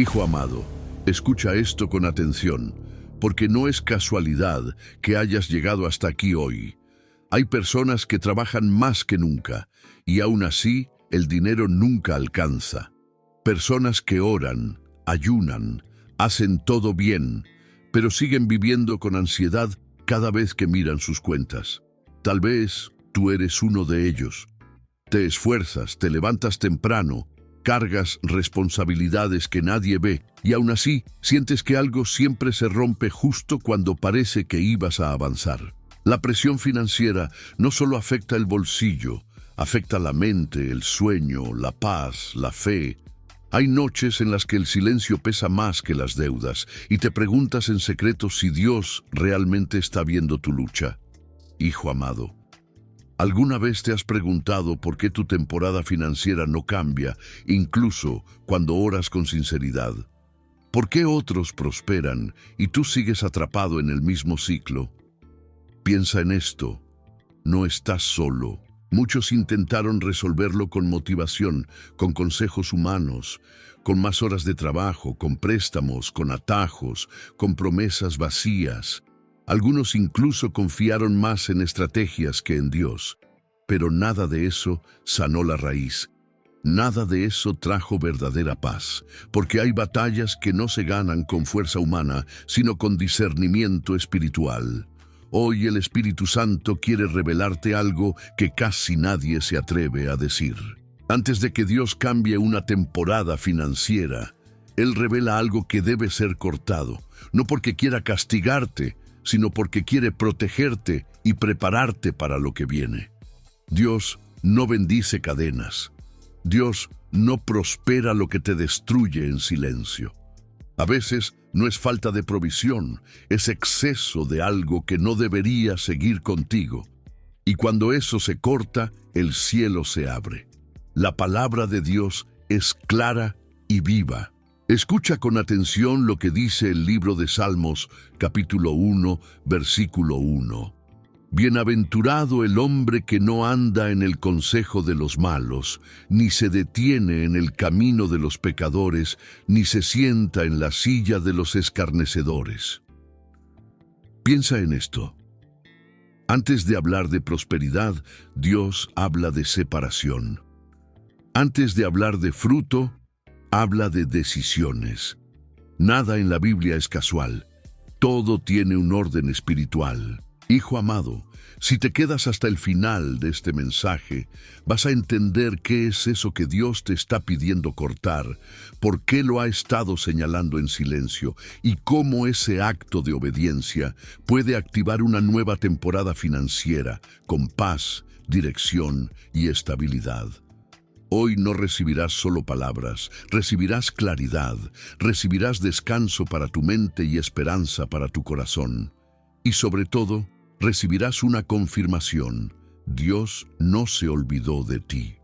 Hijo amado, escucha esto con atención, porque no es casualidad que hayas llegado hasta aquí hoy. Hay personas que trabajan más que nunca, y aún así el dinero nunca alcanza. Personas que oran, ayunan, hacen todo bien, pero siguen viviendo con ansiedad cada vez que miran sus cuentas. Tal vez tú eres uno de ellos. Te esfuerzas, te levantas temprano, cargas responsabilidades que nadie ve y aún así sientes que algo siempre se rompe justo cuando parece que ibas a avanzar. La presión financiera no solo afecta el bolsillo, afecta la mente, el sueño, la paz, la fe. Hay noches en las que el silencio pesa más que las deudas y te preguntas en secreto si Dios realmente está viendo tu lucha. Hijo amado, ¿alguna vez te has preguntado por qué tu temporada financiera no cambia, incluso cuando oras con sinceridad? ¿Por qué otros prosperan y tú sigues atrapado en el mismo ciclo? Piensa en esto. No estás solo. Muchos intentaron resolverlo con motivación, con consejos humanos, con más horas de trabajo, con préstamos, con atajos, con promesas vacías. Algunos incluso confiaron más en estrategias que en Dios, pero nada de eso sanó la raíz. Nada de eso trajo verdadera paz, porque hay batallas que no se ganan con fuerza humana, sino con discernimiento espiritual. Hoy el Espíritu Santo quiere revelarte algo que casi nadie se atreve a decir. Antes de que Dios cambie una temporada financiera, Él revela algo que debe ser cortado, no porque quiera castigarte, sino porque quiere protegerte y prepararte para lo que viene. Dios no bendice cadenas. Dios no prospera lo que te destruye en silencio. A veces no es falta de provisión, es exceso de algo que no debería seguir contigo. Y cuando eso se corta, el cielo se abre. La palabra de Dios es clara y viva. Escucha con atención lo que dice el libro de Salmos, capítulo 1, versículo 1. Bienaventurado el hombre que no anda en el consejo de los malos, ni se detiene en el camino de los pecadores, ni se sienta en la silla de los escarnecedores. Piensa en esto. Antes de hablar de prosperidad, Dios habla de separación. Antes de hablar de fruto, habla de decisiones. Nada en la Biblia es casual. Todo tiene un orden espiritual. Hijo amado, si te quedas hasta el final de este mensaje, vas a entender qué es eso que Dios te está pidiendo cortar, por qué lo ha estado señalando en silencio y cómo ese acto de obediencia puede activar una nueva temporada financiera con paz, dirección y estabilidad. Hoy no recibirás solo palabras, recibirás claridad, recibirás descanso para tu mente y esperanza para tu corazón. Y sobre todo, recibirás una confirmación. Dios no se olvidó de ti.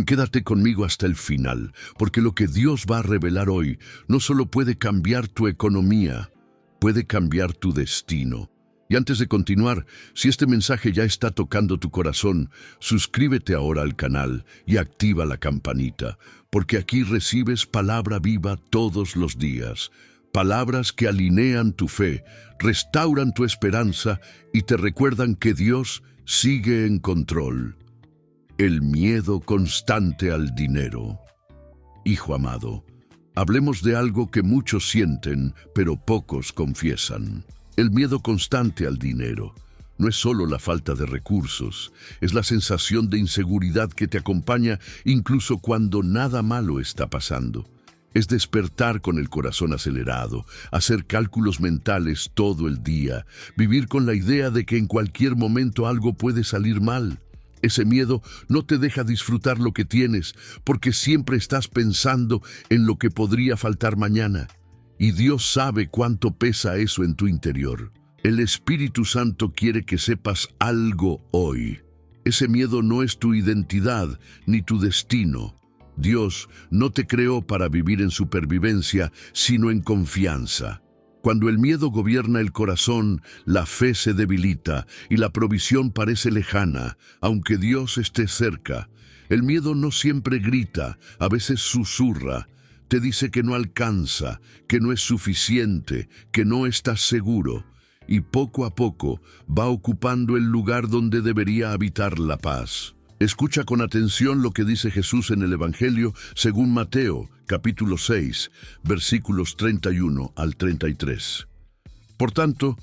Quédate conmigo hasta el final, porque lo que Dios va a revelar hoy no solo puede cambiar tu economía, puede cambiar tu destino. Y antes de continuar, si este mensaje ya está tocando tu corazón, suscríbete ahora al canal y activa la campanita, porque aquí recibes palabra viva todos los días. Palabras que alinean tu fe, restauran tu esperanza y te recuerdan que Dios sigue en control. El miedo constante al dinero. Hijo amado, hablemos de algo que muchos sienten, pero pocos confiesan. El miedo constante al dinero. No es solo la falta de recursos, es la sensación de inseguridad que te acompaña incluso cuando nada malo está pasando. Es despertar con el corazón acelerado, hacer cálculos mentales todo el día, vivir con la idea de que en cualquier momento algo puede salir mal. Ese miedo no te deja disfrutar lo que tienes, porque siempre estás pensando en lo que podría faltar mañana. Y Dios sabe cuánto pesa eso en tu interior. El Espíritu Santo quiere que sepas algo hoy. Ese miedo no es tu identidad ni tu destino. Dios no te creó para vivir en supervivencia, sino en confianza. Cuando el miedo gobierna el corazón, la fe se debilita y la provisión parece lejana, aunque Dios esté cerca. El miedo no siempre grita, a veces susurra. Te dice que no alcanza, que no es suficiente, que no estás seguro, y poco a poco va ocupando el lugar donde debería habitar la paz. Escucha con atención lo que dice Jesús en el Evangelio según Mateo, capítulo 6, versículos 31 al 33. Por tanto,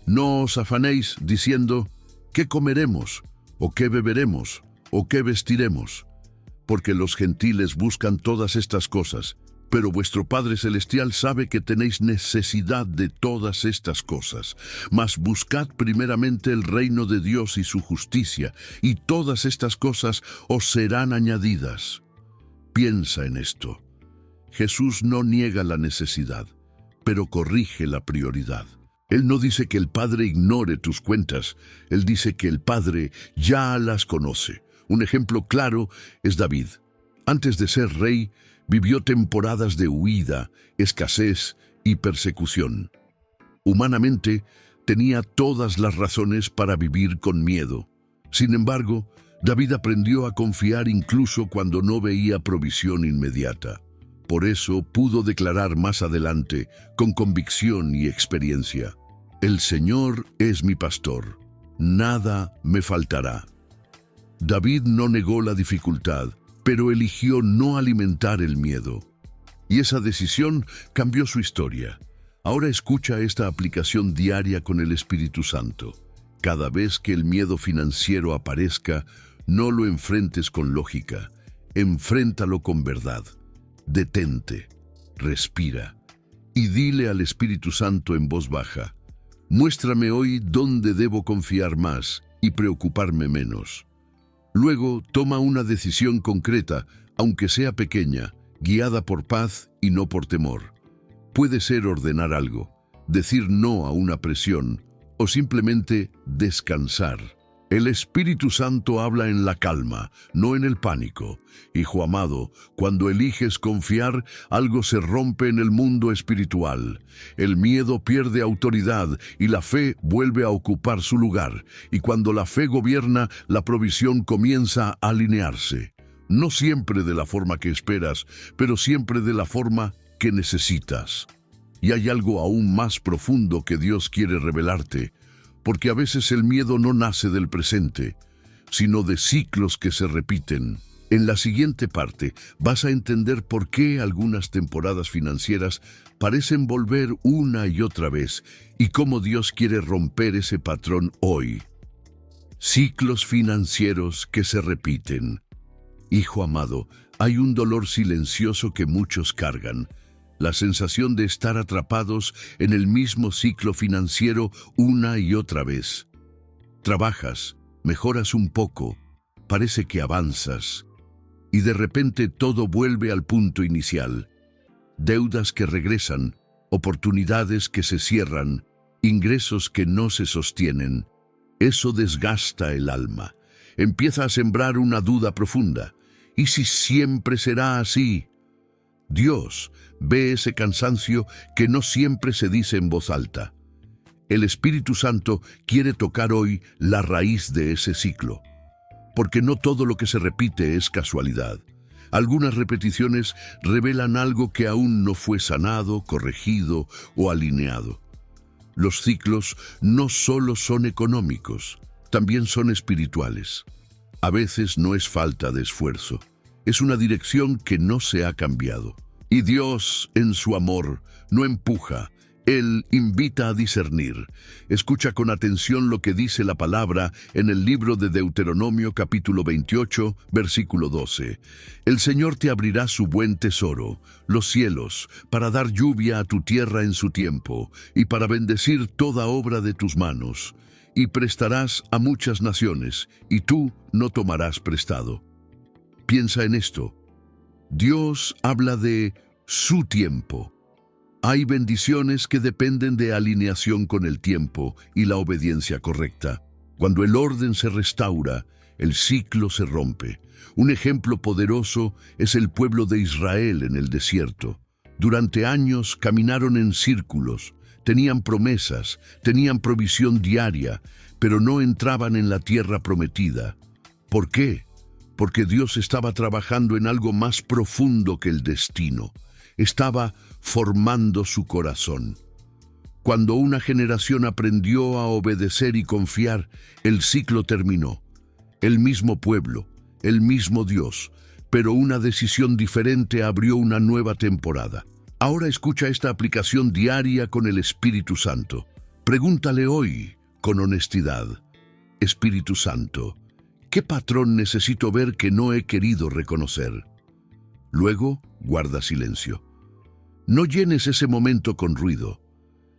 no os afanéis diciendo, ¿qué comeremos? ¿O qué beberemos? ¿O qué vestiremos? Porque los gentiles buscan todas estas cosas, pero vuestro Padre Celestial sabe que tenéis necesidad de todas estas cosas. Mas buscad primeramente el reino de Dios y su justicia, y todas estas cosas os serán añadidas. Piensa en esto. Jesús no niega la necesidad, pero corrige la prioridad. Él no dice que el Padre ignore tus cuentas, Él dice que el Padre ya las conoce. Un ejemplo claro es David. Antes de ser rey, vivió temporadas de huida, escasez y persecución. Humanamente, tenía todas las razones para vivir con miedo. Sin embargo, David aprendió a confiar incluso cuando no veía provisión inmediata. Por eso pudo declarar más adelante, con convicción y experiencia, «El Señor es mi pastor, nada me faltará». David no negó la dificultad, pero eligió no alimentar el miedo. Y esa decisión cambió su historia. Ahora escucha esta aplicación diaria con el Espíritu Santo. Cada vez que el miedo financiero aparezca, no lo enfrentes con lógica, enfréntalo con verdad. Detente, respira y dile al Espíritu Santo en voz baja, muéstrame hoy dónde debo confiar más y preocuparme menos. Luego toma una decisión concreta, aunque sea pequeña, guiada por paz y no por temor. Puede ser ordenar algo, decir no a una presión o simplemente descansar. El Espíritu Santo habla en la calma, no en el pánico. Hijo amado, cuando eliges confiar, algo se rompe en el mundo espiritual. El miedo pierde autoridad y la fe vuelve a ocupar su lugar. Y cuando la fe gobierna, la provisión comienza a alinearse. No siempre de la forma que esperas, pero siempre de la forma que necesitas. Y hay algo aún más profundo que Dios quiere revelarte. Porque a veces el miedo no nace del presente, sino de ciclos que se repiten. En la siguiente parte vas a entender por qué algunas temporadas financieras parecen volver una y otra vez y cómo Dios quiere romper ese patrón hoy. Ciclos financieros que se repiten. Hijo amado, hay un dolor silencioso que muchos cargan. La sensación de estar atrapados en el mismo ciclo financiero una y otra vez. Trabajas, mejoras un poco, parece que avanzas, y de repente todo vuelve al punto inicial. Deudas que regresan, oportunidades que se cierran, ingresos que no se sostienen. Eso desgasta el alma. Empieza a sembrar una duda profunda. ¿Y si siempre será así? Dios ve ese cansancio que no siempre se dice en voz alta. El Espíritu Santo quiere tocar hoy la raíz de ese ciclo, porque no todo lo que se repite es casualidad. Algunas repeticiones revelan algo que aún no fue sanado, corregido o alineado. Los ciclos no solo son económicos, también son espirituales. A veces no es falta de esfuerzo. Es una dirección que no se ha cambiado. Y Dios, en su amor, no empuja. Él invita a discernir. Escucha con atención lo que dice la palabra en el libro de Deuteronomio capítulo 28, versículo 12. El Señor te abrirá su buen tesoro, los cielos, para dar lluvia a tu tierra en su tiempo, y para bendecir toda obra de tus manos. Y prestarás a muchas naciones, y tú no tomarás prestado. Piensa en esto. Dios habla de su tiempo. Hay bendiciones que dependen de alineación con el tiempo y la obediencia correcta. Cuando el orden se restaura, el ciclo se rompe. Un ejemplo poderoso es el pueblo de Israel en el desierto. Durante años caminaron en círculos, tenían promesas, tenían provisión diaria, pero no entraban en la tierra prometida. ¿Por qué? Porque Dios estaba trabajando en algo más profundo que el destino. estaba formando su corazón. Cuando una generación aprendió a obedecer y confiar, el ciclo terminó. El mismo pueblo, el mismo Dios, pero una decisión diferente abrió una nueva temporada. Ahora escucha esta aplicación diaria con el Espíritu Santo. Pregúntale hoy, con honestidad: Espíritu Santo, ¿qué patrón necesito ver que no he querido reconocer? Luego, guarda silencio. No llenes ese momento con ruido.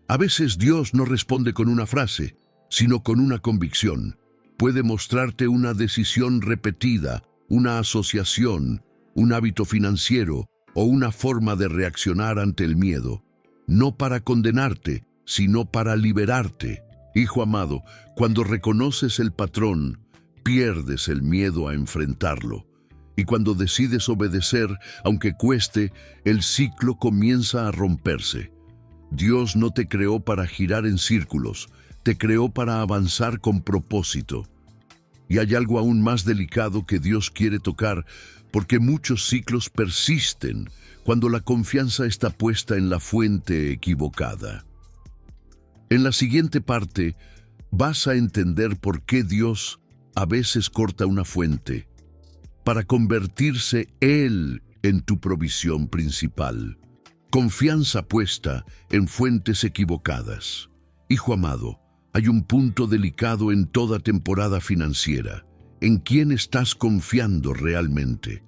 A veces Dios no responde con una frase, sino con una convicción. Puede mostrarte una decisión repetida, una asociación, un hábito financiero o una forma de reaccionar ante el miedo, no para condenarte, sino para liberarte. Hijo amado, cuando reconoces el patrón, pierdes el miedo a enfrentarlo. Y cuando decides obedecer, aunque cueste, el ciclo comienza a romperse. Dios no te creó para girar en círculos, te creó para avanzar con propósito. Y hay algo aún más delicado que Dios quiere tocar, porque muchos ciclos persisten cuando la confianza está puesta en la fuente equivocada. En la siguiente parte, vas a entender por qué Dios a veces corta una fuente, para convertirse Él en tu provisión principal. Confianza puesta en fuentes equivocadas. Hijo amado, hay un punto delicado en toda temporada financiera. ¿En quién estás confiando realmente?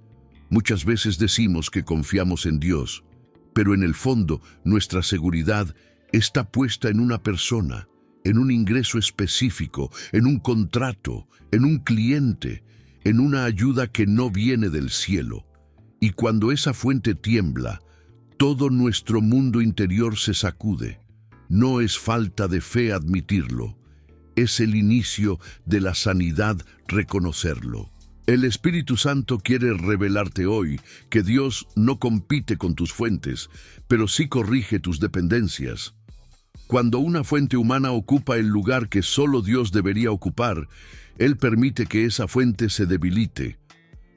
Muchas veces decimos que confiamos en Dios, pero en el fondo nuestra seguridad está puesta en una persona, en un ingreso específico, en un contrato, en un cliente, en una ayuda que no viene del cielo. Y cuando esa fuente tiembla, todo nuestro mundo interior se sacude. No es falta de fe admitirlo, es el inicio de la sanidad reconocerlo. El Espíritu Santo quiere revelarte hoy que Dios no compite con tus fuentes, pero sí corrige tus dependencias. Cuando una fuente humana ocupa el lugar que solo Dios debería ocupar, Él permite que esa fuente se debilite,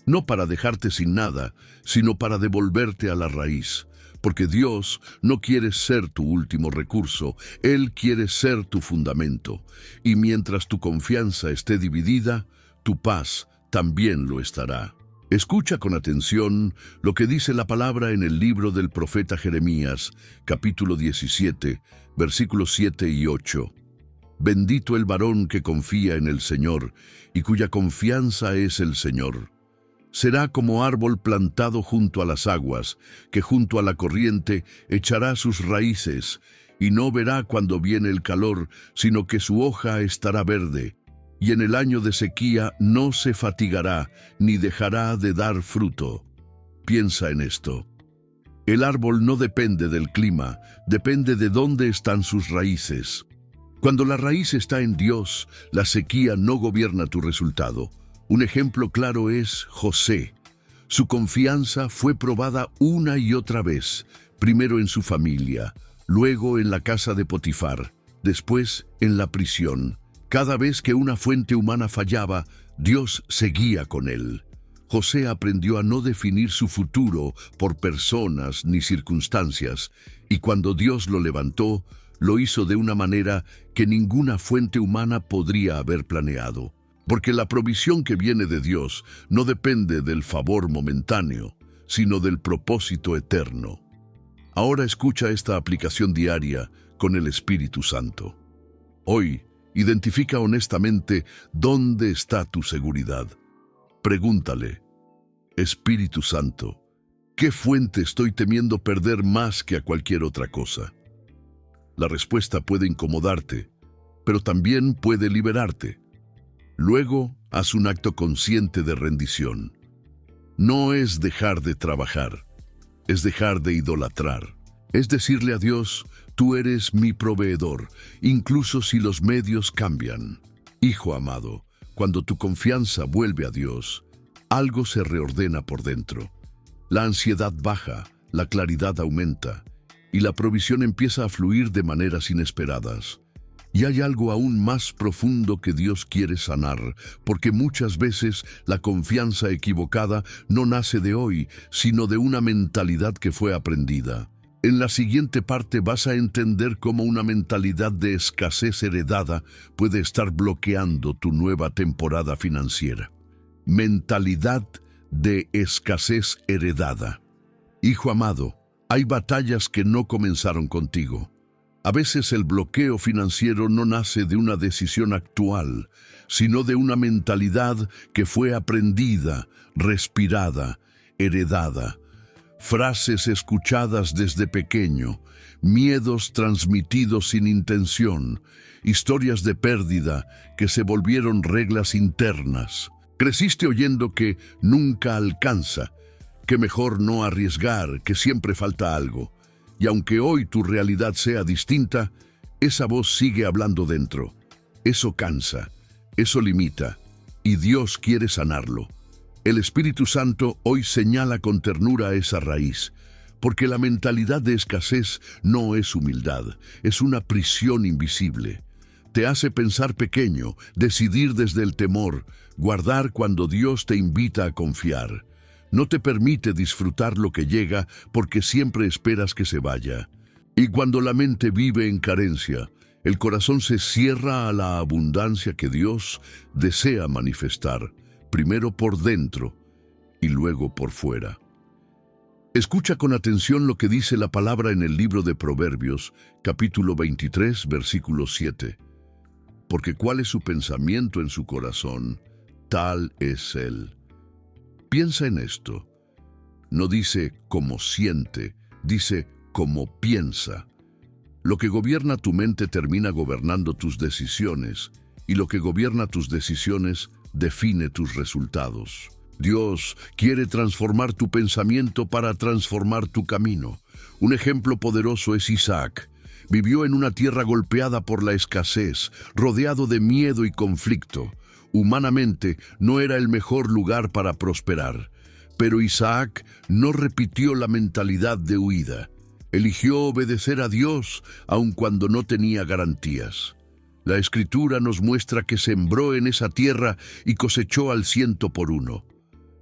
no para dejarte sin nada, sino para devolverte a la raíz. Porque Dios no quiere ser tu último recurso, Él quiere ser tu fundamento. Y mientras tu confianza esté dividida, tu paz también lo estará. Escucha con atención lo que dice la palabra en el libro del profeta Jeremías, capítulo 17, versículos 7 y 8. Bendito el varón que confía en el Señor y cuya confianza es el Señor. Será como árbol plantado junto a las aguas, que junto a la corriente echará sus raíces, y no verá cuando viene el calor, sino que su hoja estará verde, y en el año de sequía no se fatigará, ni dejará de dar fruto. Piensa en esto. El árbol no depende del clima, depende de dónde están sus raíces. Cuando la raíz está en Dios, la sequía no gobierna tu resultado. Un ejemplo claro es José. Su confianza fue probada una y otra vez, primero en su familia, luego en la casa de Potifar, después en la prisión. Cada vez que una fuente humana fallaba, Dios seguía con él. José aprendió a no definir su futuro por personas ni circunstancias, y cuando Dios lo levantó, lo hizo de una manera que ninguna fuente humana podría haber planeado. Porque la provisión que viene de Dios no depende del favor momentáneo, sino del propósito eterno. Ahora escucha esta aplicación diaria con el Espíritu Santo. Hoy, identifica honestamente dónde está tu seguridad. Pregúntale: Espíritu Santo, ¿qué fuente estoy temiendo perder más que a cualquier otra cosa? La respuesta puede incomodarte, pero también puede liberarte. Luego, haz un acto consciente de rendición. No es dejar de trabajar, es dejar de idolatrar. Es decirle a Dios: tú eres mi proveedor, incluso si los medios cambian. Hijo amado, cuando tu confianza vuelve a Dios, algo se reordena por dentro. La ansiedad baja, la claridad aumenta, y la provisión empieza a fluir de maneras inesperadas. Y hay algo aún más profundo que Dios quiere sanar, porque muchas veces la confianza equivocada no nace de hoy, sino de una mentalidad que fue aprendida. En la siguiente parte vas a entender cómo una mentalidad de escasez heredada puede estar bloqueando tu nueva temporada financiera. Mentalidad de escasez heredada. Hijo amado, hay batallas que no comenzaron contigo. A veces el bloqueo financiero no nace de una decisión actual, sino de una mentalidad que fue aprendida, respirada, heredada. Frases escuchadas desde pequeño, miedos transmitidos sin intención, historias de pérdida que se volvieron reglas internas. Creciste oyendo que nunca alcanza, que mejor no arriesgar, que siempre falta algo. Y aunque hoy tu realidad sea distinta, esa voz sigue hablando dentro. Eso cansa, eso limita, y Dios quiere sanarlo. El Espíritu Santo hoy señala con ternura esa raíz, porque la mentalidad de escasez no es humildad, es una prisión invisible. Te hace pensar pequeño, decidir desde el temor, guardar cuando Dios te invita a confiar. No te permite disfrutar lo que llega porque siempre esperas que se vaya. Y cuando la mente vive en carencia, el corazón se cierra a la abundancia que Dios desea manifestar, primero por dentro y luego por fuera. Escucha con atención lo que dice la palabra en el libro de Proverbios, capítulo 23, versículo 7. Porque cuál es su pensamiento en su corazón, tal es él. Piensa en esto. No dice como siente, dice como piensa. Lo que gobierna tu mente termina gobernando tus decisiones, y lo que gobierna tus decisiones define tus resultados. Dios quiere transformar tu pensamiento para transformar tu camino. Un ejemplo poderoso es Isaac. Vivió en una tierra golpeada por la escasez, rodeado de miedo y conflicto. Humanamente no era el mejor lugar para prosperar, pero Isaac no repitió la mentalidad de huida. Eligió obedecer a Dios aun cuando no tenía garantías. La Escritura nos muestra que sembró en esa tierra y cosechó al 100%.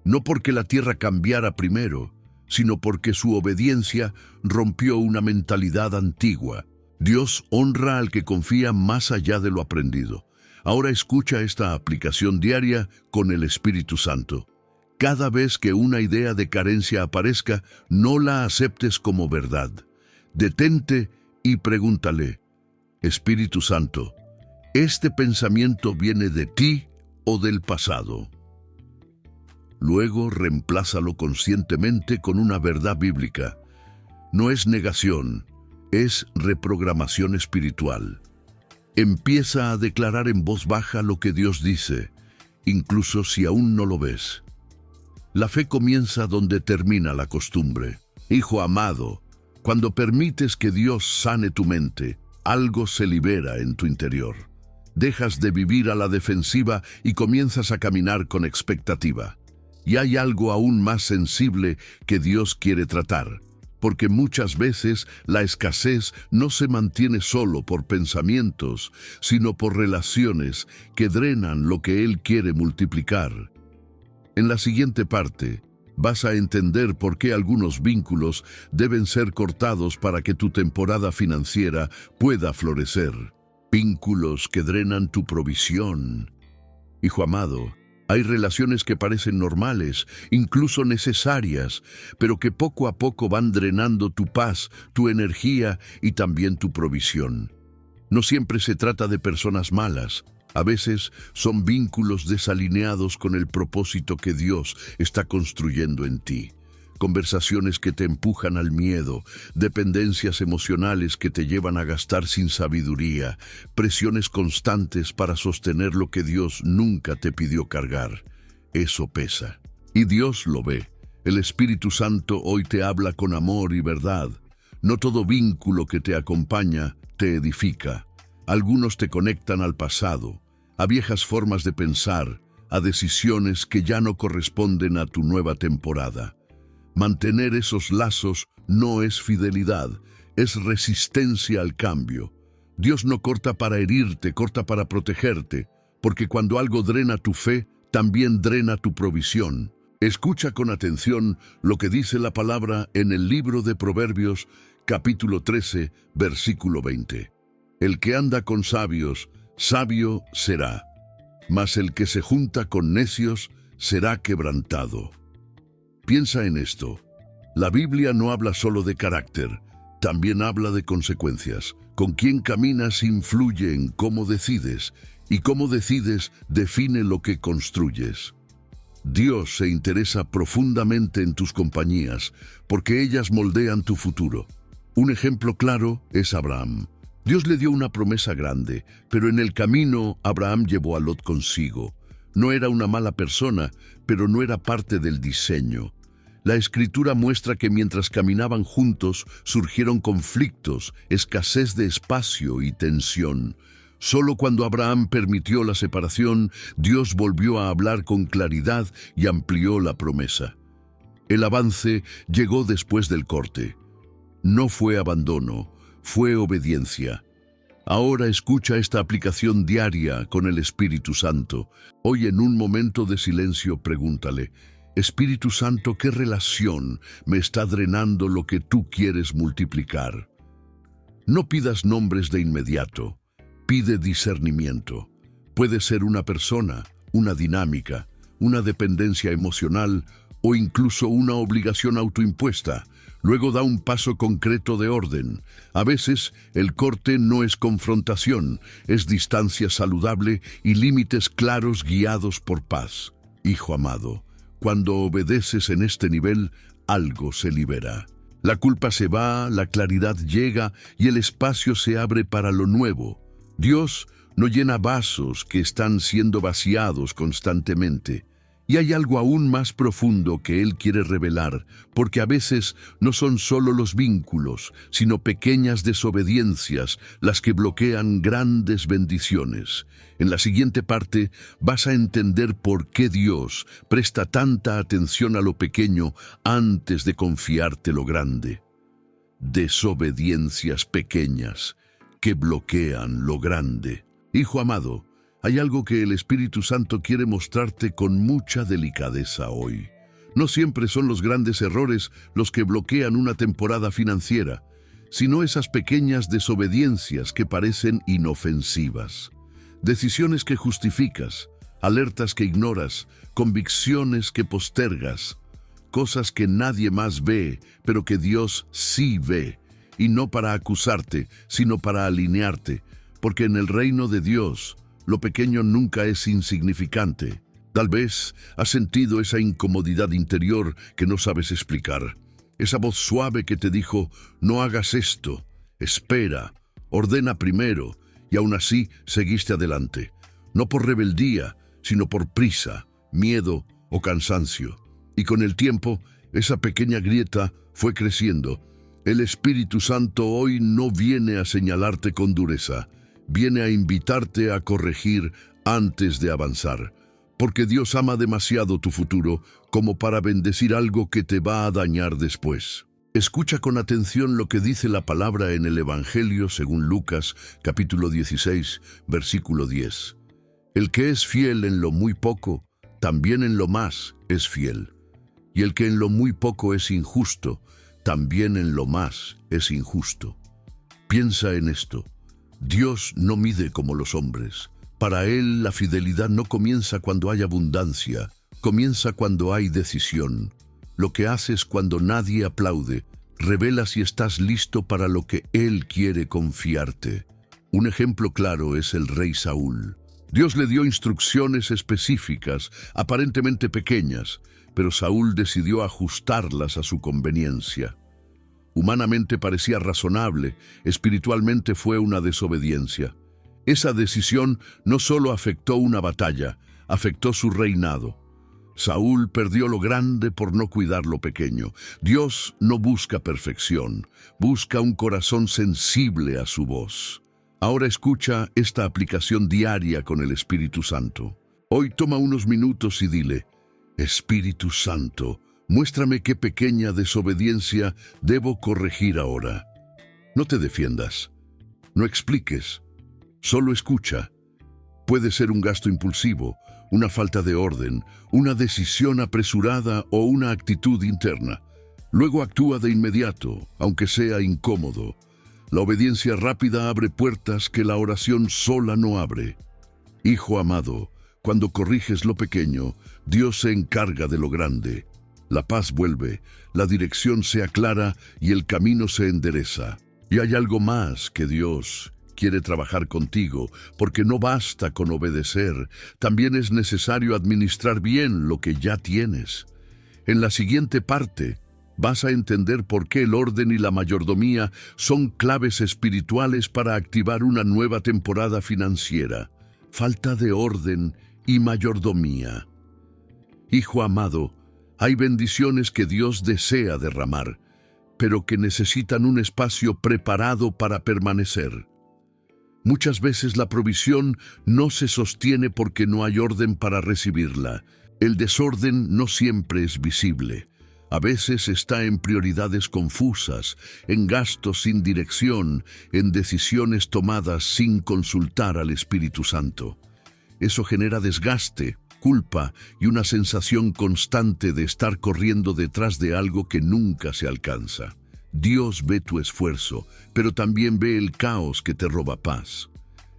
No porque la tierra cambiara primero, sino porque su obediencia rompió una mentalidad antigua. Dios honra al que confía más allá de lo aprendido. Ahora escucha esta aplicación diaria con el Espíritu Santo. Cada vez que una idea de carencia aparezca, no la aceptes como verdad. Detente y pregúntale, Espíritu Santo, ¿este pensamiento viene de ti o del pasado? Luego reemplázalo conscientemente con una verdad bíblica. No es negación, es reprogramación espiritual. Empieza a declarar en voz baja lo que Dios dice, incluso si aún no lo ves. La fe comienza donde termina la costumbre. Hijo amado, cuando permites que Dios sane tu mente, algo se libera en tu interior. Dejas de vivir a la defensiva y comienzas a caminar con expectativa. Y hay algo aún más sensible que Dios quiere tratar, porque muchas veces la escasez no se mantiene solo por pensamientos, sino por relaciones que drenan lo que Él quiere multiplicar. En la siguiente parte, vas a entender por qué algunos vínculos deben ser cortados para que tu temporada financiera pueda florecer. Vínculos que drenan tu provisión. Hijo amado, hay relaciones que parecen normales, incluso necesarias, pero que poco a poco van drenando tu paz, tu energía y también tu provisión. No siempre se trata de personas malas. A veces son vínculos desalineados con el propósito que Dios está construyendo en ti. Conversaciones que te empujan al miedo, dependencias emocionales que te llevan a gastar sin sabiduría, presiones constantes para sostener lo que Dios nunca te pidió cargar. Eso pesa. Y Dios lo ve. El Espíritu Santo hoy te habla con amor y verdad. No todo vínculo que te acompaña te edifica. Algunos te conectan al pasado, a viejas formas de pensar, a decisiones que ya no corresponden a tu nueva temporada. Mantener esos lazos no es fidelidad, es resistencia al cambio. Dios no corta para herirte, corta para protegerte, porque cuando algo drena tu fe, también drena tu provisión. Escucha con atención lo que dice la palabra en el libro de Proverbios, capítulo 13, versículo 20. El que anda con sabios, sabio será, mas el que se junta con necios será quebrantado. Piensa en esto. La Biblia no habla solo de carácter, también habla de consecuencias. Con quién caminas influye en cómo decides, y cómo decides define lo que construyes. Dios se interesa profundamente en tus compañías, porque ellas moldean tu futuro. Un ejemplo claro es Abraham. Dios le dio una promesa grande, pero en el camino Abraham llevó a Lot consigo. No era una mala persona, pero no era parte del diseño. La Escritura muestra que mientras caminaban juntos surgieron conflictos, escasez de espacio y tensión. Solo cuando Abraham permitió la separación, Dios volvió a hablar con claridad y amplió la promesa. El avance llegó después del corte. No fue abandono, fue obediencia. Ahora escucha esta aplicación diaria con el Espíritu Santo. Hoy en un momento de silencio pregúntale: Espíritu Santo, ¿qué relación me está drenando lo que tú quieres multiplicar? No pidas nombres de inmediato, pide discernimiento. Puede ser una persona, una dinámica, una dependencia emocional o incluso una obligación autoimpuesta. Luego da un paso concreto de orden. A veces el corte no es confrontación, es distancia saludable y límites claros guiados por paz. Hijo amado, cuando obedeces en este nivel, algo se libera. La culpa se va, la claridad llega y el espacio se abre para lo nuevo. Dios no llena vasos que están siendo vaciados constantemente. Y hay algo aún más profundo que Él quiere revelar, porque a veces no son solo los vínculos, sino pequeñas desobediencias las que bloquean grandes bendiciones. En la siguiente parte vas a entender por qué Dios presta tanta atención a lo pequeño antes de confiarte lo grande. Desobediencias pequeñas que bloquean lo grande. Hijo amado, hay algo que el Espíritu Santo quiere mostrarte con mucha delicadeza hoy. No siempre son los grandes errores los que bloquean una temporada financiera, sino esas pequeñas desobediencias que parecen inofensivas. Decisiones que justificas, alertas que ignoras, convicciones que postergas, cosas que nadie más ve, pero que Dios sí ve, y no para acusarte, sino para alinearte, porque en el reino de Dios, lo pequeño nunca es insignificante. Tal vez has sentido esa incomodidad interior que no sabes explicar. Esa voz suave que te dijo: no hagas esto, espera, ordena primero, y aún así seguiste adelante. No por rebeldía, sino por prisa, miedo o cansancio. Y con el tiempo, esa pequeña grieta fue creciendo. El Espíritu Santo hoy no viene a señalarte con dureza. Viene a invitarte a corregir antes de avanzar, porque Dios ama demasiado tu futuro como para bendecir algo que te va a dañar después. Escucha con atención lo que dice la palabra en el Evangelio según Lucas, capítulo 16, versículo 10. El que es fiel en lo muy poco, también en lo más es fiel. Y el que en lo muy poco es injusto, también en lo más es injusto. Piensa en esto. Dios no mide como los hombres. Para Él la fidelidad no comienza cuando hay abundancia, comienza cuando hay decisión. Lo que haces cuando nadie aplaude revela si estás listo para lo que Él quiere confiarte. Un ejemplo claro es el rey Saúl. Dios le dio instrucciones específicas, aparentemente pequeñas, pero Saúl decidió ajustarlas a su conveniencia. Humanamente parecía razonable, espiritualmente fue una desobediencia. Esa decisión no solo afectó una batalla, afectó su reinado. Saúl perdió lo grande por no cuidar lo pequeño. Dios no busca perfección, busca un corazón sensible a su voz. Ahora escucha esta aplicación diaria con el Espíritu Santo. Hoy toma unos minutos y dile: Espíritu Santo, muéstrame qué pequeña desobediencia debo corregir ahora. No te defiendas. No expliques, solo escucha. Puede ser un gasto impulsivo, una falta de orden, una decisión apresurada o una actitud interna. Luego actúa de inmediato, aunque sea incómodo. La obediencia rápida abre puertas que la oración sola no abre. Hijo amado, cuando corriges lo pequeño, Dios se encarga de lo grande. La paz vuelve, la dirección se aclara y el camino se endereza. Y hay algo más que Dios quiere trabajar contigo, porque no basta con obedecer, también es necesario administrar bien lo que ya tienes. En la siguiente parte, vas a entender por qué el orden y la mayordomía son claves espirituales para activar una nueva temporada financiera. Falta de orden y mayordomía. Hijo amado, hay bendiciones que Dios desea derramar, pero que necesitan un espacio preparado para permanecer. Muchas veces la provisión no se sostiene porque no hay orden para recibirla. El desorden no siempre es visible. A veces está en prioridades confusas, en gastos sin dirección, en decisiones tomadas sin consultar al Espíritu Santo. Eso genera desgaste, culpa y una sensación constante de estar corriendo detrás de algo que nunca se alcanza. Dios ve tu esfuerzo, pero también ve el caos que te roba paz.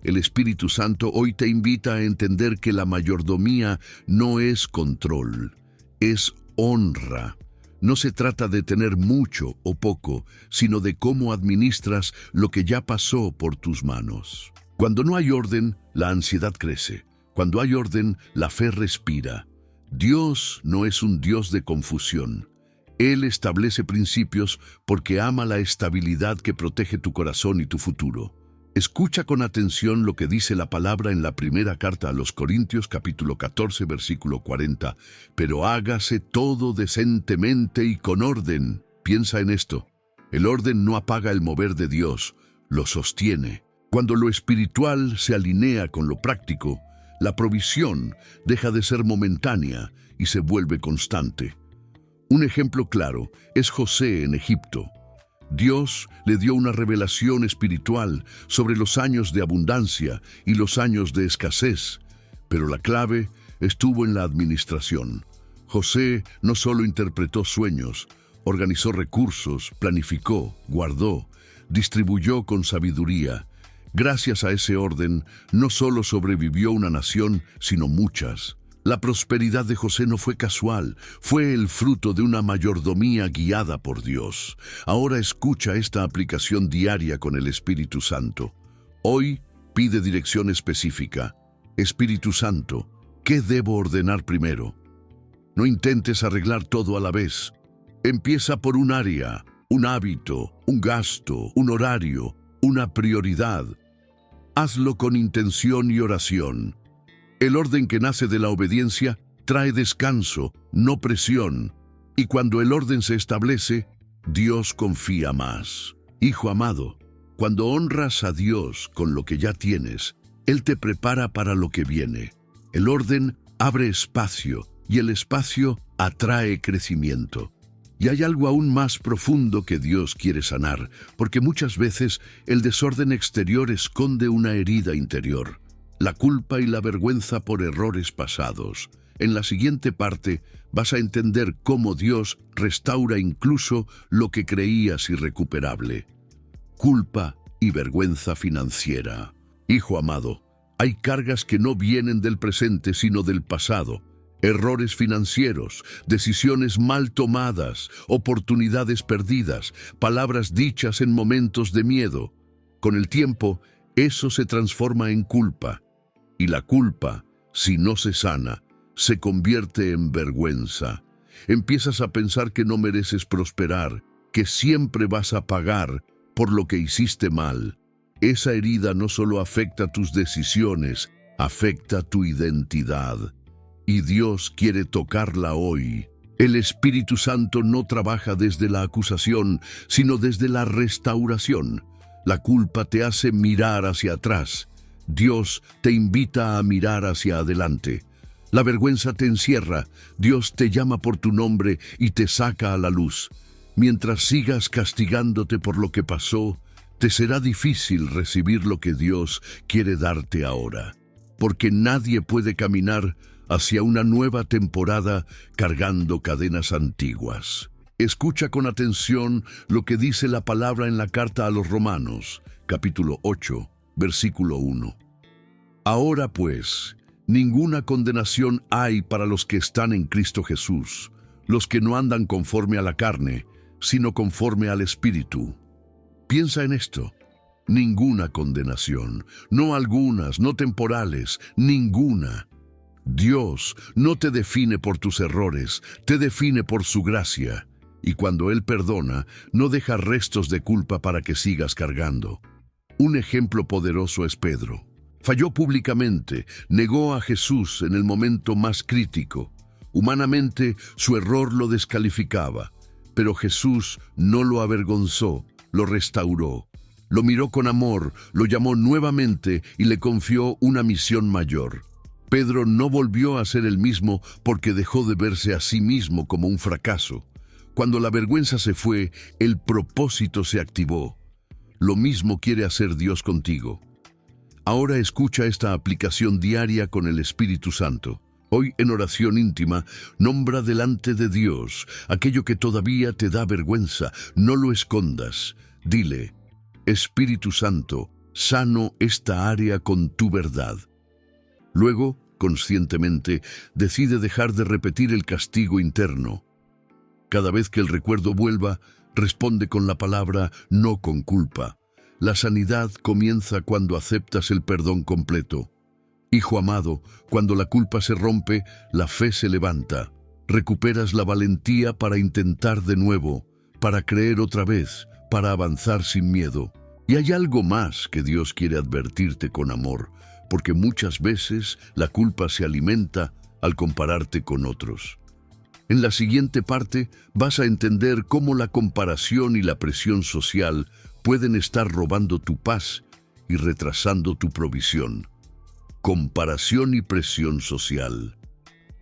El Espíritu Santo hoy te invita a entender que la mayordomía no es control, es honra. No se trata de tener mucho o poco, sino de cómo administras lo que ya pasó por tus manos. Cuando no hay orden, la ansiedad crece. Cuando hay orden, la fe respira. Dios no es un Dios de confusión. Él establece principios porque ama la estabilidad que protege tu corazón y tu futuro. Escucha con atención lo que dice la palabra en la primera carta a los Corintios, capítulo 14, versículo 40. Pero hágase todo decentemente y con orden. Piensa en esto. El orden no apaga el mover de Dios, lo sostiene. Cuando lo espiritual se alinea con lo práctico, la provisión deja de ser momentánea y se vuelve constante. Un ejemplo claro es José en Egipto. Dios le dio una revelación espiritual sobre los años de abundancia y los años de escasez, pero la clave estuvo en la administración. José no solo interpretó sueños, organizó recursos, planificó, guardó, distribuyó con sabiduría. Gracias a ese orden, no solo sobrevivió una nación, sino muchas. La prosperidad de José no fue casual, fue el fruto de una mayordomía guiada por Dios. Ahora escucha esta aplicación diaria con el Espíritu Santo. Hoy pide dirección específica. Espíritu Santo, ¿qué debo ordenar primero? No intentes arreglar todo a la vez. Empieza por un área, un hábito, un gasto, un horario, una prioridad. Hazlo con intención y oración. El orden que nace de la obediencia trae descanso, no presión. Y cuando el orden se establece, Dios confía más. Hijo amado, cuando honras a Dios con lo que ya tienes, Él te prepara para lo que viene. El orden abre espacio y el espacio atrae crecimiento. Y hay algo aún más profundo que Dios quiere sanar, porque muchas veces el desorden exterior esconde una herida interior. La culpa y la vergüenza por errores pasados. En la siguiente parte vas a entender cómo Dios restaura incluso lo que creías irrecuperable. Culpa y vergüenza financiera. Hijo amado, hay cargas que no vienen del presente sino del pasado. Errores financieros, decisiones mal tomadas, oportunidades perdidas, palabras dichas en momentos de miedo. Con el tiempo, eso se transforma en culpa. Y la culpa, si no se sana, se convierte en vergüenza. Empiezas a pensar que no mereces prosperar, que siempre vas a pagar por lo que hiciste mal. Esa herida no solo afecta tus decisiones, afecta tu identidad. Y Dios quiere tocarla hoy. El Espíritu Santo no trabaja desde la acusación, sino desde la restauración. La culpa te hace mirar hacia atrás. Dios te invita a mirar hacia adelante. La vergüenza te encierra. Dios te llama por tu nombre y te saca a la luz. Mientras sigas castigándote por lo que pasó, te será difícil recibir lo que Dios quiere darte ahora, porque nadie puede caminar hacia una nueva temporada cargando cadenas antiguas. Escucha con atención lo que dice la palabra en la carta a los Romanos, capítulo 8, versículo 1. Ahora pues, ninguna condenación hay para los que están en Cristo Jesús, los que no andan conforme a la carne, sino conforme al Espíritu. Piensa en esto. Ninguna condenación, no algunas, no temporales, ninguna. Dios no te define por tus errores, te define por su gracia. Y cuando Él perdona, no deja restos de culpa para que sigas cargando. Un ejemplo poderoso es Pedro. Falló públicamente, negó a Jesús en el momento más crítico. Humanamente, su error lo descalificaba, pero Jesús no lo avergonzó, lo restauró. Lo miró con amor, lo llamó nuevamente y le confió una misión mayor. Pedro no volvió a ser el mismo porque dejó de verse a sí mismo como un fracaso. Cuando la vergüenza se fue, el propósito se activó. Lo mismo quiere hacer Dios contigo. Ahora escucha esta aplicación diaria con el Espíritu Santo. Hoy en oración íntima, nombra delante de Dios aquello que todavía te da vergüenza. No lo escondas. Dile: Espíritu Santo, sano esta área con tu verdad. Luego, conscientemente, decide dejar de repetir el castigo interno. Cada vez que el recuerdo vuelva, responde con la palabra, no con culpa. La sanidad comienza cuando aceptas el perdón completo. Hijo amado, cuando la culpa se rompe, la fe se levanta. Recuperas la valentía para intentar de nuevo, para creer otra vez, para avanzar sin miedo. Y hay algo más que Dios quiere advertirte con amor, porque muchas veces la culpa se alimenta al compararte con otros. En la siguiente parte vas a entender cómo la comparación y la presión social pueden estar robando tu paz y retrasando tu provisión. Comparación y presión social.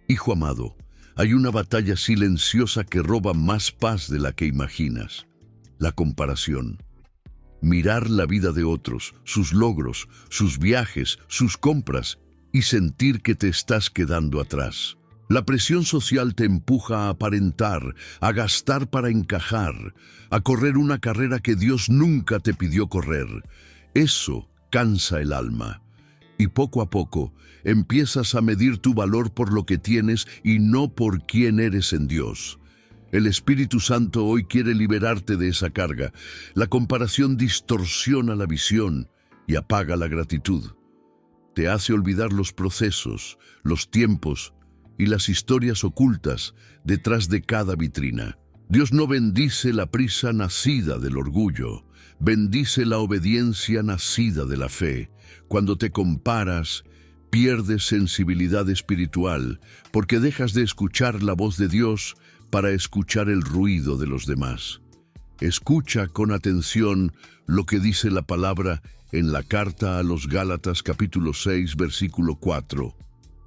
Hijo amado, hay una batalla silenciosa que roba más paz de la que imaginas. La comparación. Mirar la vida de otros, sus logros, sus viajes, sus compras, y sentir que te estás quedando atrás. La presión social te empuja a aparentar, a gastar para encajar, a correr una carrera que Dios nunca te pidió correr. Eso cansa el alma. Y poco a poco empiezas a medir tu valor por lo que tienes y no por quién eres en Dios. El Espíritu Santo hoy quiere liberarte de esa carga. La comparación distorsiona la visión y apaga la gratitud. Te hace olvidar los procesos, los tiempos y las historias ocultas detrás de cada vitrina. Dios no bendice la prisa nacida del orgullo, bendice la obediencia nacida de la fe. Cuando te comparas, pierdes sensibilidad espiritual porque dejas de escuchar la voz de Dios para escuchar el ruido de los demás. Escucha con atención lo que dice la palabra en la carta a los Gálatas capítulo 6 versículo 4.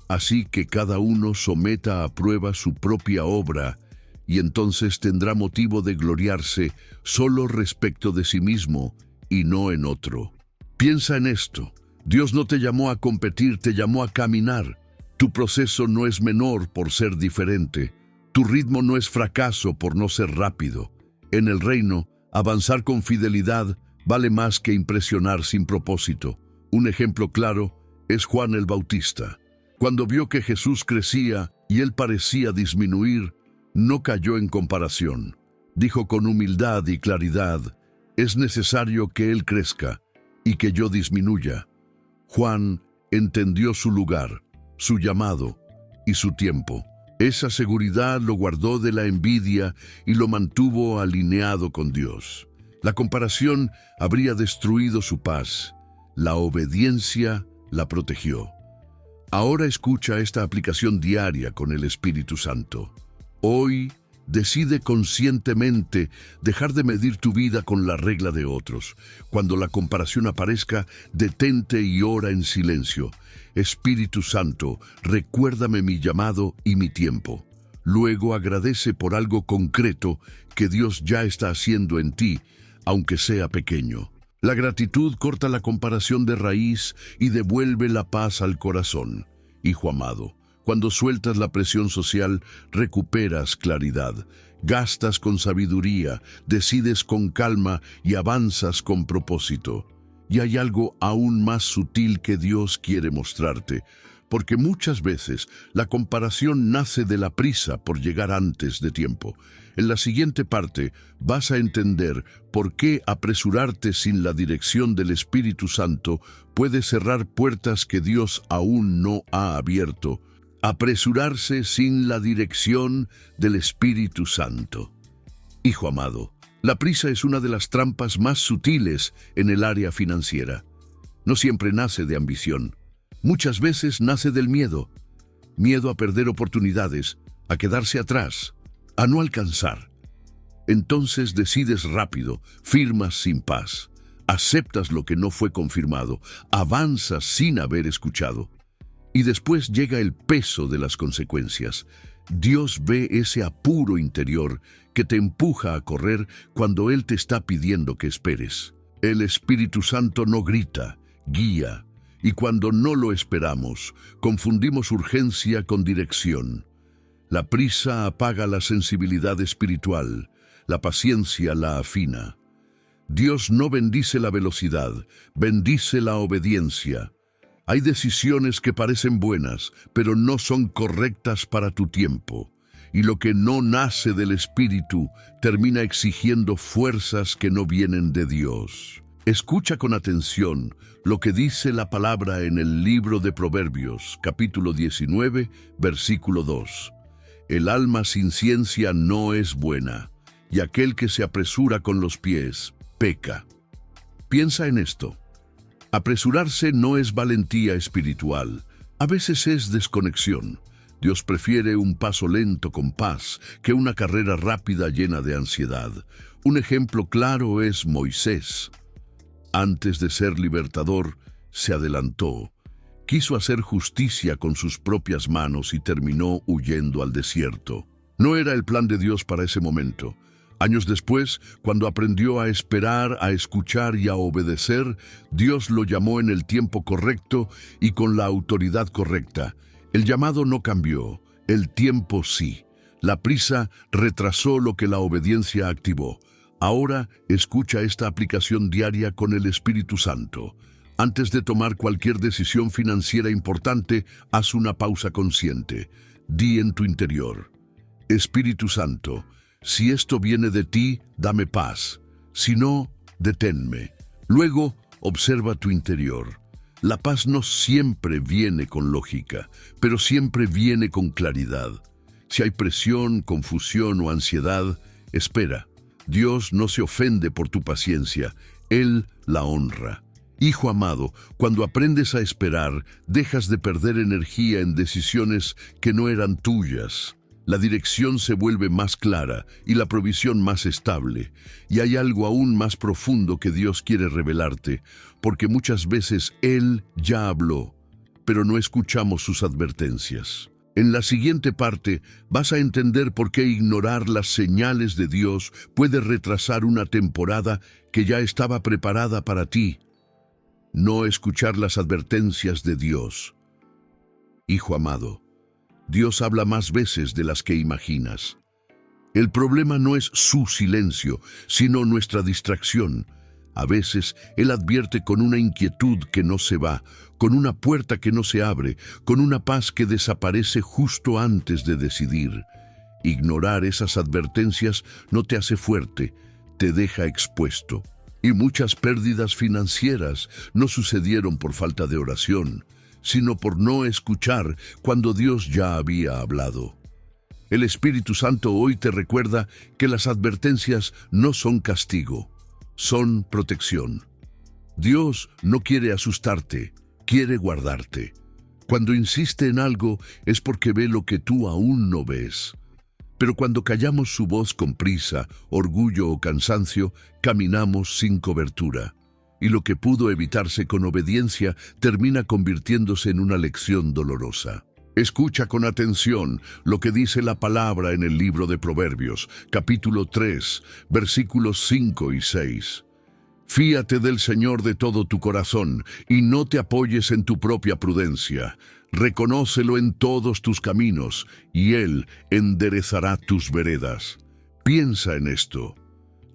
Así que cada uno someta a prueba su propia obra, y entonces tendrá motivo de gloriarse solo respecto de sí mismo y no en otro. Piensa en esto. Dios no te llamó a competir, te llamó a caminar. Tu proceso no es menor por ser diferente. Tu ritmo no es fracaso por no ser rápido. En el reino, avanzar con fidelidad vale más que impresionar sin propósito. Un ejemplo claro es Juan el Bautista. Cuando vio que Jesús crecía y él parecía disminuir, no cayó en comparación. Dijo con humildad y claridad: es necesario que él crezca y que yo disminuya. Juan entendió su lugar, su llamado y su tiempo. Esa seguridad lo guardó de la envidia y lo mantuvo alineado con Dios. La comparación habría destruido su paz. La obediencia la protegió. Ahora escucha esta aplicación diaria con el Espíritu Santo. Hoy decide conscientemente dejar de medir tu vida con la regla de otros. Cuando la comparación aparezca, detente y ora en silencio. Espíritu Santo, recuérdame mi llamado y mi tiempo. Luego agradece por algo concreto que Dios ya está haciendo en ti, aunque sea pequeño. La gratitud corta la comparación de raíz y devuelve la paz al corazón. Hijo amado, cuando sueltas la presión social, recuperas claridad, gastas con sabiduría, decides con calma y avanzas con propósito. Y hay algo aún más sutil que Dios quiere mostrarte, porque muchas veces la comparación nace de la prisa por llegar antes de tiempo. En la siguiente parte vas a entender por qué apresurarte sin la dirección del Espíritu Santo puede cerrar puertas que Dios aún no ha abierto. Apresurarse sin la dirección del Espíritu Santo. Hijo amado, la prisa es una de las trampas más sutiles en el área financiera. No siempre nace de ambición. Muchas veces nace del miedo. Miedo a perder oportunidades, a quedarse atrás, a no alcanzar. Entonces decides rápido, firmas sin paz, aceptas lo que no fue confirmado, avanzas sin haber escuchado. Y después llega el peso de las consecuencias. Dios ve ese apuro interior que te empuja a correr cuando Él te está pidiendo que esperes. El Espíritu Santo no grita, guía, y cuando no lo esperamos, confundimos urgencia con dirección. La prisa apaga la sensibilidad espiritual, la paciencia la afina. Dios no bendice la velocidad, bendice la obediencia. Hay decisiones que parecen buenas, pero no son correctas para tu tiempo. Y lo que no nace del Espíritu termina exigiendo fuerzas que no vienen de Dios. Escucha con atención lo que dice la palabra en el libro de Proverbios, capítulo 19, versículo 2. El alma sin ciencia no es buena, y aquel que se apresura con los pies, peca. Piensa en esto. Apresurarse no es valentía espiritual, a veces es desconexión. Dios prefiere un paso lento con paz que una carrera rápida llena de ansiedad. Un ejemplo claro es Moisés. Antes de ser libertador, se adelantó. Quiso hacer justicia con sus propias manos y terminó huyendo al desierto. No era el plan de Dios para ese momento. Años después, cuando aprendió a esperar, a escuchar y a obedecer, Dios lo llamó en el tiempo correcto y con la autoridad correcta. El llamado no cambió, el tiempo sí. La prisa retrasó lo que la obediencia activó. Ahora escucha esta aplicación diaria con el Espíritu Santo. Antes de tomar cualquier decisión financiera importante, haz una pausa consciente. Di en tu interior: Espíritu Santo, si esto viene de ti, dame paz. Si no, deténme. Luego, observa tu interior. La paz no siempre viene con lógica, pero siempre viene con claridad. Si hay presión, confusión o ansiedad, espera. Dios no se ofende por tu paciencia, Él la honra. Hijo amado, cuando aprendes a esperar, dejas de perder energía en decisiones que no eran tuyas. La dirección se vuelve más clara y la provisión más estable. Y hay algo aún más profundo que Dios quiere revelarte, porque muchas veces Él ya habló, pero no escuchamos sus advertencias. En la siguiente parte vas a entender por qué ignorar las señales de Dios puede retrasar una temporada que ya estaba preparada para ti. No escuchar las advertencias de Dios. Hijo amado, Dios habla más veces de las que imaginas. El problema no es su silencio, sino nuestra distracción. A veces Él advierte con una inquietud que no se va, con una puerta que no se abre, con una paz que desaparece justo antes de decidir. Ignorar esas advertencias no te hace fuerte, te deja expuesto. Y muchas pérdidas financieras no sucedieron por falta de oración, sino por no escuchar cuando Dios ya había hablado. El Espíritu Santo hoy te recuerda que las advertencias no son castigo, son protección. Dios no quiere asustarte, quiere guardarte. Cuando insiste en algo es porque ve lo que tú aún no ves. Pero cuando callamos su voz con prisa, orgullo o cansancio, caminamos sin cobertura. Y lo que pudo evitarse con obediencia termina convirtiéndose en una lección dolorosa. Escucha con atención lo que dice la palabra en el libro de Proverbios, capítulo 3, versículos 5 y 6. Fíate del Señor de todo tu corazón y no te apoyes en tu propia prudencia. Reconócelo en todos tus caminos y Él enderezará tus veredas. Piensa en esto.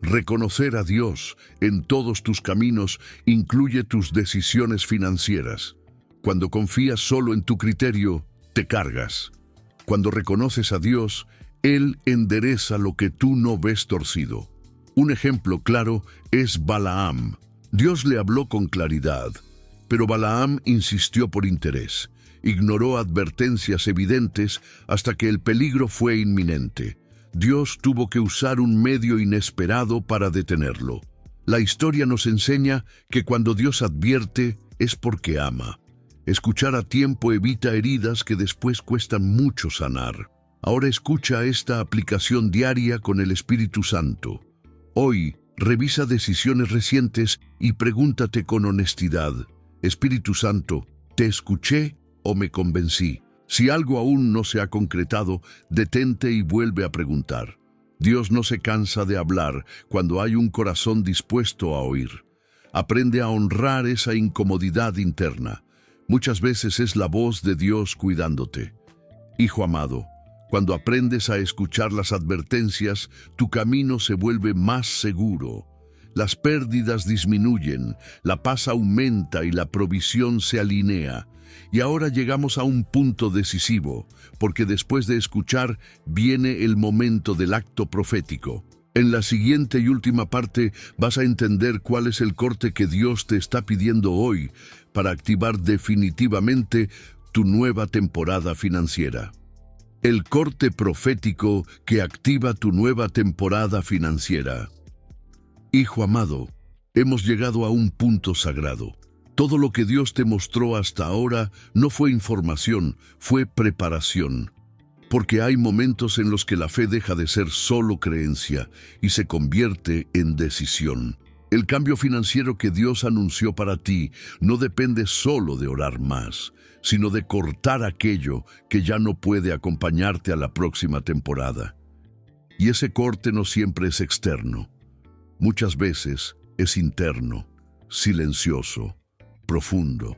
Reconocer a Dios en todos tus caminos incluye tus decisiones financieras. Cuando confías solo en tu criterio, te cargas. Cuando reconoces a Dios, Él endereza lo que tú no ves torcido. Un ejemplo claro es Balaam. Dios le habló con claridad, pero Balaam insistió por interés. Ignoró advertencias evidentes hasta que el peligro fue inminente. Dios tuvo que usar un medio inesperado para detenerlo. La historia nos enseña que cuando Dios advierte es porque ama. Escuchar a tiempo evita heridas que después cuestan mucho sanar. Ahora escucha esta aplicación diaria con el Espíritu Santo. Hoy, revisa decisiones recientes y pregúntate con honestidad: Espíritu Santo, ¿te escuché o me convencí? Si algo aún no se ha concretado, detente y vuelve a preguntar. Dios no se cansa de hablar cuando hay un corazón dispuesto a oír. Aprende a honrar esa incomodidad interna. Muchas veces es la voz de Dios cuidándote. Hijo amado, cuando aprendes a escuchar las advertencias, tu camino se vuelve más seguro. Las pérdidas disminuyen, la paz aumenta y la provisión se alinea. Y ahora llegamos a un punto decisivo, porque después de escuchar viene el momento del acto profético. En la siguiente y última parte vas a entender cuál es el corte que Dios te está pidiendo hoy para activar definitivamente tu nueva temporada financiera. El corte profético que activa tu nueva temporada financiera. Hijo amado, hemos llegado a un punto sagrado. Todo lo que Dios te mostró hasta ahora no fue información, fue preparación. Porque hay momentos en los que la fe deja de ser solo creencia y se convierte en decisión. El cambio financiero que Dios anunció para ti no depende solo de orar más, sino de cortar aquello que ya no puede acompañarte a la próxima temporada. Y ese corte no siempre es externo. Muchas veces es interno, silencioso, profundo.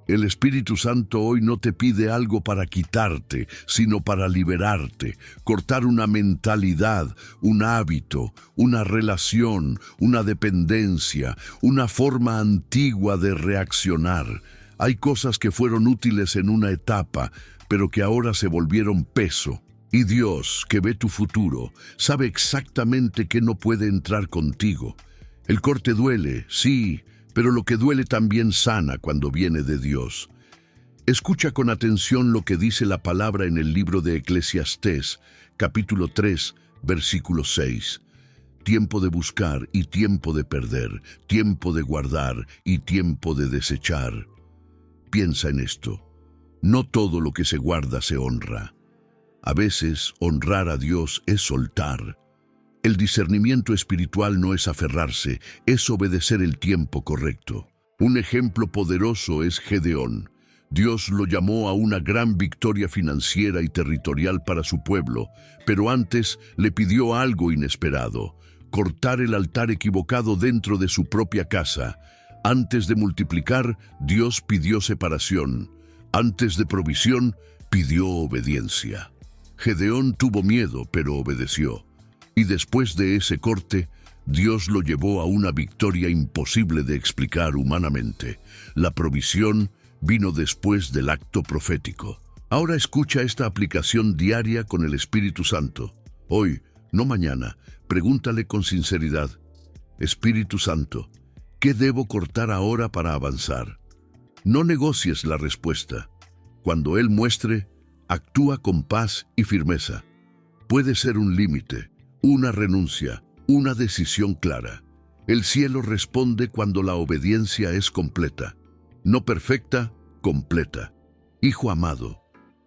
El Espíritu Santo hoy no te pide algo para quitarte, sino para liberarte, cortar una mentalidad, un hábito, una relación, una dependencia, una forma antigua de reaccionar. Hay cosas que fueron útiles en una etapa, pero que ahora se volvieron peso. Y Dios, que ve tu futuro, sabe exactamente qué no puede entrar contigo. El corte duele, sí, pero lo que duele también sana cuando viene de Dios. Escucha con atención lo que dice la palabra en el libro de Eclesiastés, capítulo 3, versículo 6. Tiempo de buscar y tiempo de perder, tiempo de guardar y tiempo de desechar. Piensa en esto. No todo lo que se guarda se honra. A veces, honrar a Dios es soltar. El discernimiento espiritual no es aferrarse, es obedecer el tiempo correcto. Un ejemplo poderoso es Gedeón. Dios lo llamó a una gran victoria financiera y territorial para su pueblo, pero antes le pidió algo inesperado: cortar el altar equivocado dentro de su propia casa. Antes de multiplicar, Dios pidió separación. Antes de provisión, pidió obediencia. Gedeón tuvo miedo, pero obedeció. Y después de ese corte, Dios lo llevó a una victoria imposible de explicar humanamente. La provisión vino después del acto profético. Ahora escucha esta aplicación diaria con el Espíritu Santo. Hoy, no mañana, pregúntale con sinceridad: Espíritu Santo, ¿qué debo cortar ahora para avanzar? No negocies la respuesta. Cuando Él muestre, actúa con paz y firmeza. Puede ser un límite, una renuncia, una decisión clara. El cielo responde cuando la obediencia es completa. No perfecta, completa. Hijo amado,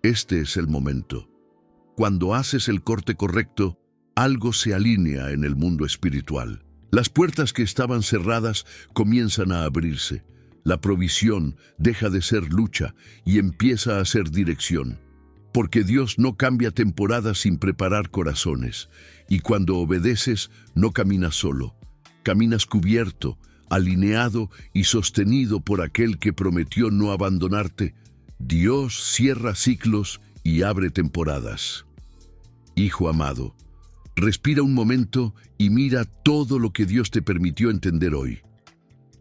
este es el momento. Cuando haces el corte correcto, algo se alinea en el mundo espiritual. Las puertas que estaban cerradas comienzan a abrirse. La provisión deja de ser lucha y empieza a ser dirección. Porque Dios no cambia temporadas sin preparar corazones. Y cuando obedeces, no caminas solo. Caminas cubierto, alineado y sostenido por aquel que prometió no abandonarte, Dios cierra ciclos y abre temporadas. Hijo amado, respira un momento y mira todo lo que Dios te permitió entender hoy.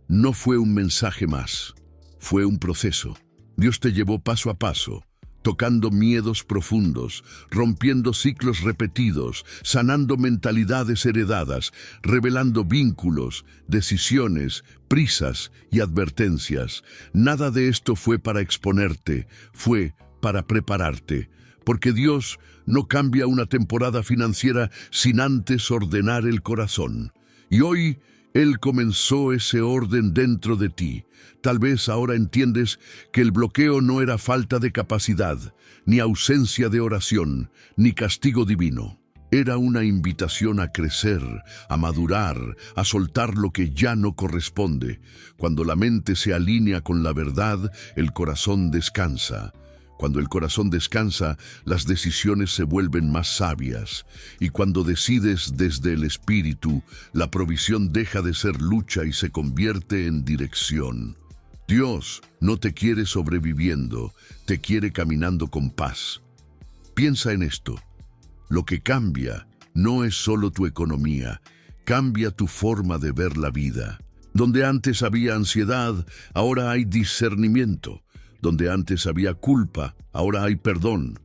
No fue un mensaje más, fue un proceso. Dios te llevó paso a paso, tocando miedos profundos, rompiendo ciclos repetidos, sanando mentalidades heredadas, revelando vínculos, decisiones, prisas y advertencias. Nada de esto fue para exponerte, fue para prepararte, porque Dios no cambia una temporada financiera sin antes ordenar el corazón. Y hoy Él comenzó ese orden dentro de ti. Tal vez ahora entiendes que el bloqueo no era falta de capacidad, ni ausencia de oración, ni castigo divino. Era una invitación a crecer, a madurar, a soltar lo que ya no corresponde. Cuando la mente se alinea con la verdad, el corazón descansa. Cuando el corazón descansa, las decisiones se vuelven más sabias. Y cuando decides desde el espíritu, la provisión deja de ser lucha y se convierte en dirección. Dios no te quiere sobreviviendo, te quiere caminando con paz. Piensa en esto. Lo que cambia no es solo tu economía, cambia tu forma de ver la vida. Donde antes había ansiedad, ahora hay discernimiento. Donde antes había culpa, ahora hay perdón.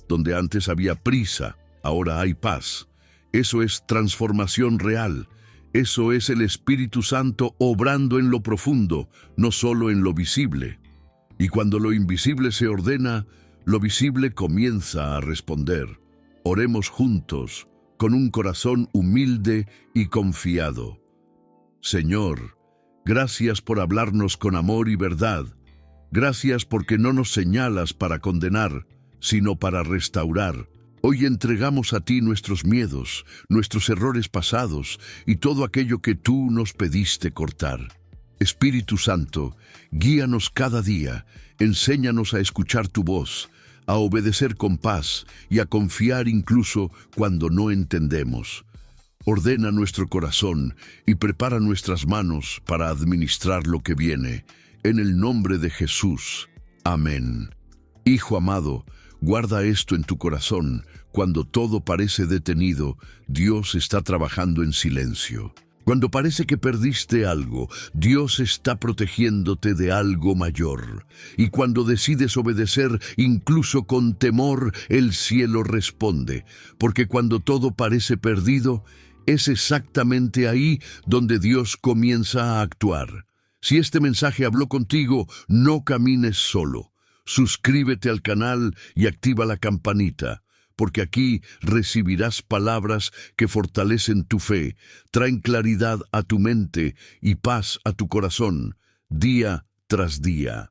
Donde antes había prisa, ahora hay paz. Eso es transformación real. Eso es el Espíritu Santo obrando en lo profundo, no solo en lo visible. Y cuando lo invisible se ordena, lo visible comienza a responder. Oremos juntos, con un corazón humilde y confiado. Señor, gracias por hablarnos con amor y verdad. Gracias porque no nos señalas para condenar, sino para restaurar. Hoy entregamos a ti nuestros miedos, nuestros errores pasados y todo aquello que tú nos pediste cortar. Espíritu Santo, guíanos cada día, enséñanos a escuchar tu voz, a obedecer con paz y a confiar incluso cuando no entendemos. Ordena nuestro corazón y prepara nuestras manos para administrar lo que viene. En el nombre de Jesús. Amén. Hijo amado, guarda esto en tu corazón. Cuando todo parece detenido, Dios está trabajando en silencio. Cuando parece que perdiste algo, Dios está protegiéndote de algo mayor. Y cuando decides obedecer, incluso con temor, el cielo responde. Porque cuando todo parece perdido, es exactamente ahí donde Dios comienza a actuar. Si este mensaje habló contigo, no camines solo. Suscríbete al canal y activa la campanita, porque aquí recibirás palabras que fortalecen tu fe, traen claridad a tu mente y paz a tu corazón, día tras día.